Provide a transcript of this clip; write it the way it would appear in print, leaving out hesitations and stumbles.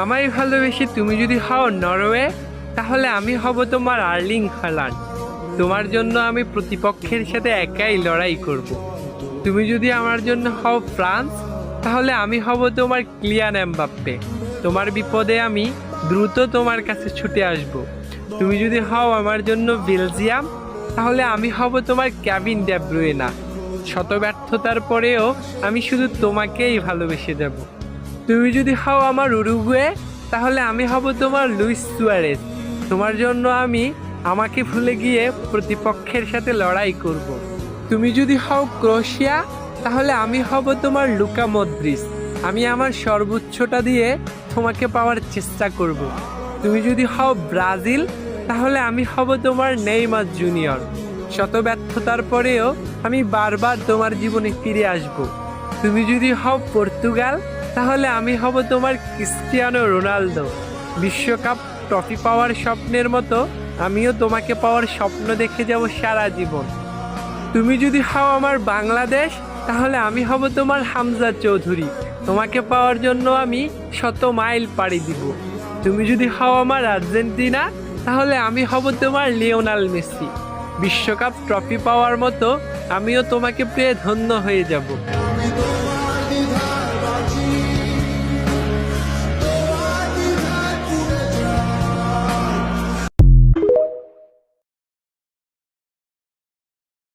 আমায় ভালোবেসে তুমি যদি হও নরওয়ে, তাহলে আমি হব তোমার আর্লিং হালান্ড। তোমার জন্য আমি প্রতিপক্ষের সাথে একাই লড়াই করব। তুমি যদি আমার জন্য হও ফ্রান্স, তাহলে আমি হব তোমার কিলিয়ান এমবাপ্পে। তোমার বিপদে আমি দ্রুত তোমার কাছে ছুটে আসব। তুমি যদি হও আমার জন্য বেলজিয়াম, তাহলে আমি হব তোমার কেভিন ডে ব্রুয়না। শত ব্যর্থতার পরেও আমি শুধু তোমাকেই ভালোবেসে যাব। তুমি যদি হও আমার উরুগুয়ে, তাহলে আমি হব তোমার লুইস সুয়ারেজ। তোমার জন্য আমি আমাকে ভুলে গিয়ে প্রতিপক্ষের সাথে লড়াই করব। তুমি যদি হও ক্রোয়েশিয়া, তাহলে আমি হব তোমার লুকা মদ্রিচ। আমি আমার সর্বোচ্চটা দিয়ে তোমাকে পাওয়ার চেষ্টা করব। তুমি যদি হও ব্রাজিল, তাহলে আমি হব তোমার নেইমার জুনিয়র। শত ব্যর্থতার পরেও আমি বারবার তোমার জীবনে ফিরে আসব। তুমি যদি হও পর্তুগাল, তাহলে আমি হব তোমার ক্রিস্টিয়ানো রোনালদো। বিশ্বকাপ ট্রফি পাওয়ার স্বপ্নের মতো আমিও তোমাকে পাওয়ার স্বপ্ন দেখে যাব সারা জীবন। তুমি যদি হও আমার বাংলাদেশ, তাহলে আমি হব তোমার হামজা চৌধুরী। তোমাকে পাওয়ার জন্য আমি শত মাইল পাড়ি দিব। তুমি যদি হও আমার আর্জেন্টিনা, তাহলে আমি হব তোমার লিওনাল মেসি। বিশ্বকাপ ট্রফি পাওয়ার মতো আমিও তোমাকে পেয়ে ধন্য হয়ে যাব।